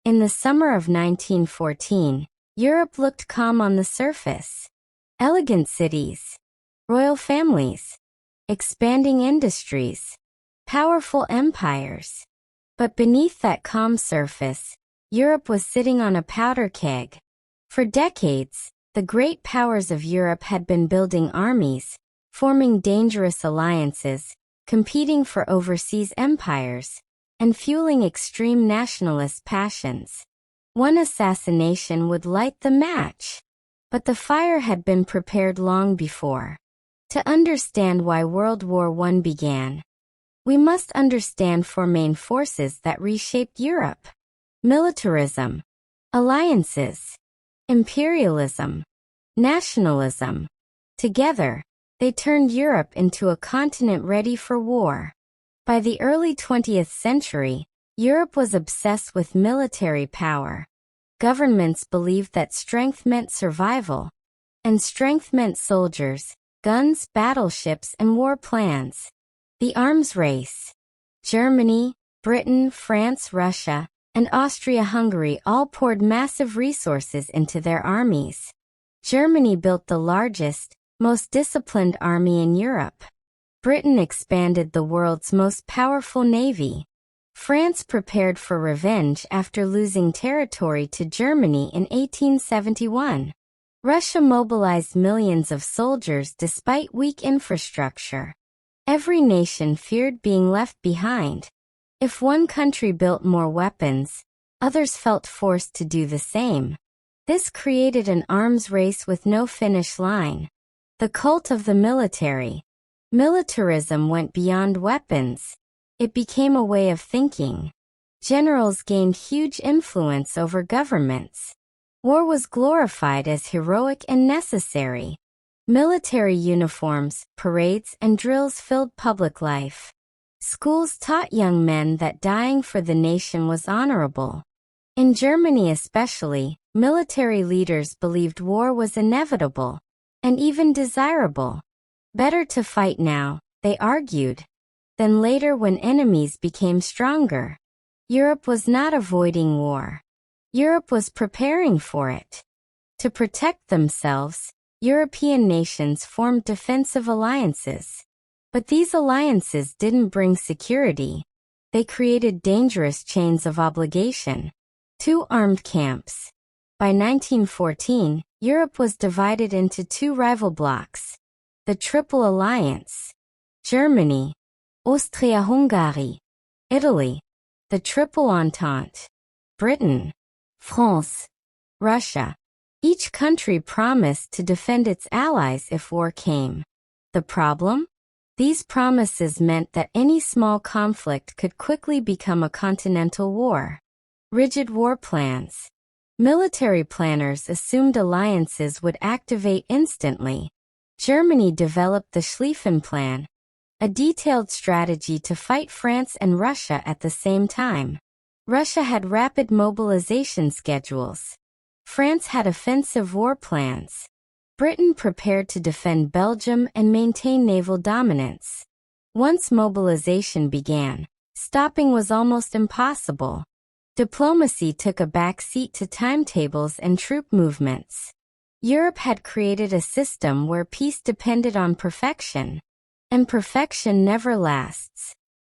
In the summer of 1914, Europe looked calm on the surface. Elegant cities, royal families, expanding industries, powerful empires. But beneath that calm surface, Europe was sitting on a powder keg. For decades, the great powers of Europe had been building armies, forming dangerous alliances, competing for overseas empires, and fueling extreme nationalist passions. One assassination would light the match. But the fire had been prepared long before. To understand why World War I began, we must understand four main forces that reshaped Europe: militarism, alliances, imperialism, nationalism. Together, they turned Europe into a continent ready for war. By the early 20th century, Europe was obsessed with military power. Governments believed that strength meant survival, and strength meant soldiers, guns, battleships, and war plans. The arms race. Germany, Britain, France, Russia, and Austria-Hungary all poured massive resources into their armies. Germany built the largest, most disciplined army in Europe. Britain expanded the world's most powerful navy. France prepared for revenge after losing territory to Germany in 1871. Russia mobilized millions of soldiers despite weak infrastructure. Every nation feared being left behind. If one country built more weapons, others felt forced to do the same. This created an arms race with no finish line. The cult of the military. Militarism went beyond weapons. It became a way of thinking. Generals gained huge influence over governments. War was glorified as heroic and necessary. Military uniforms, parades, and drills filled public life. Schools taught young men that dying for the nation was honorable. In Germany especially, military leaders believed war was inevitable, and even desirable. Better to fight now, they argued, than later when enemies became stronger. Europe was not avoiding war. Europe was preparing for it. To protect themselves, European nations formed defensive alliances. But these alliances didn't bring security. They created dangerous chains of obligation. Two armed camps. By 1914, Europe was divided into two rival blocs. The Triple Alliance. Germany, Austria-Hungary, Italy, the Triple Entente, Britain, France, Russia. Each country promised to defend its allies if war came. The problem? These promises meant that any small conflict could quickly become a continental war. Rigid war plans. Military planners assumed alliances would activate instantly. Germany developed the Schlieffen Plan, a detailed strategy to fight France and Russia at the same time. Russia had rapid mobilization schedules. France had offensive war plans. Britain prepared to defend Belgium and maintain naval dominance. Once mobilization began, stopping was almost impossible. Diplomacy took a back seat to timetables and troop movements. Europe had created a system where peace depended on perfection. And perfection never lasts.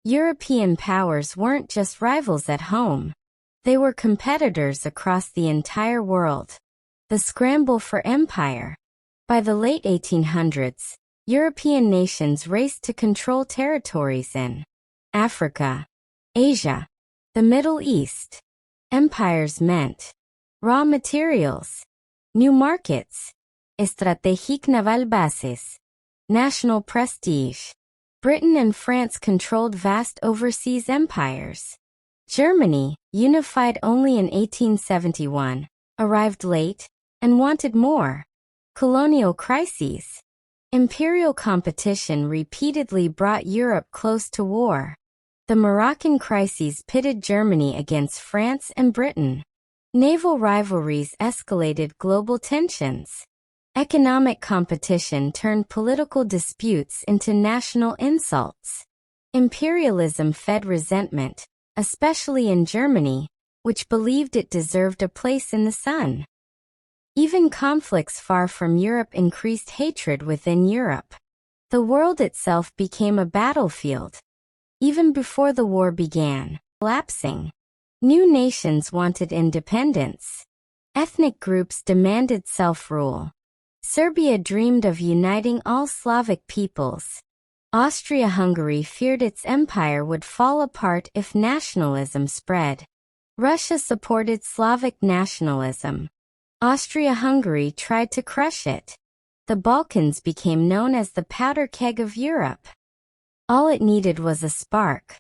European powers weren't just rivals at home. They were competitors across the entire world. The scramble for empire. By the late 1800s, European nations raced to control territories in Africa, Asia, the Middle East. Empires meant raw materials, new markets, strategic naval bases, national prestige. Britain and France controlled vast overseas empires. Germany, unified only in 1871, arrived late and wanted more. Colonial crises. Imperial competition repeatedly brought Europe close to war. The Moroccan crises pitted Germany against France and Britain. Naval rivalries escalated global tensions. Economic competition turned political disputes into national insults. Imperialism fed resentment, especially in Germany, which believed it deserved a place in the sun. Even conflicts far from Europe increased hatred within Europe. The world itself became a battlefield. Even before the war began, collapsing. New nations wanted independence. Ethnic groups demanded self-rule. Serbia dreamed of uniting all Slavic peoples. Austria-Hungary feared its empire would fall apart if nationalism spread. Russia supported Slavic nationalism. Austria-Hungary tried to crush it. The Balkans became known as the powder keg of Europe. All it needed was a spark.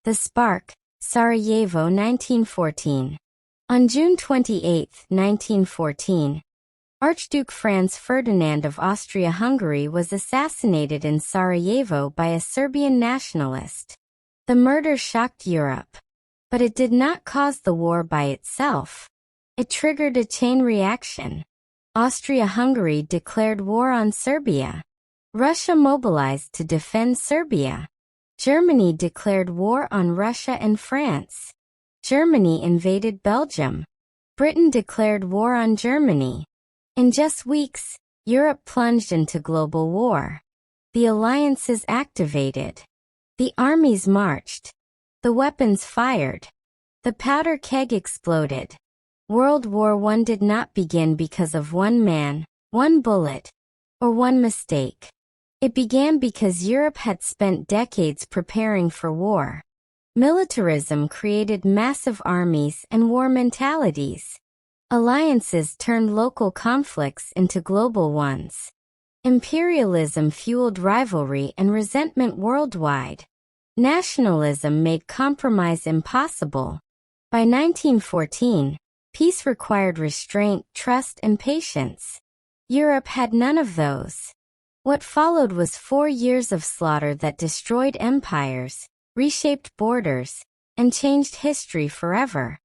The spark, Sarajevo 1914. On June 28, 1914, Archduke Franz Ferdinand of Austria-Hungary was assassinated in Sarajevo by a Serbian nationalist. The murder shocked Europe. But it did not cause the war by itself. It triggered a chain reaction. Austria-Hungary declared war on Serbia. Russia mobilized to defend Serbia. Germany declared war on Russia and France. Germany invaded Belgium. Britain declared war on Germany. In just weeks, Europe plunged into global war. The alliances activated. The armies marched. The weapons fired. The powder keg exploded. World War I did not begin because of one man, one bullet, or one mistake. It began because Europe had spent decades preparing for war. Militarism created massive armies and war mentalities. Alliances turned local conflicts into global ones. Imperialism fueled rivalry and resentment worldwide. Nationalism made compromise impossible. By 1914, peace required restraint, trust, and patience. Europe had none of those. What followed was 4 years of slaughter that destroyed empires, reshaped borders, and changed history forever.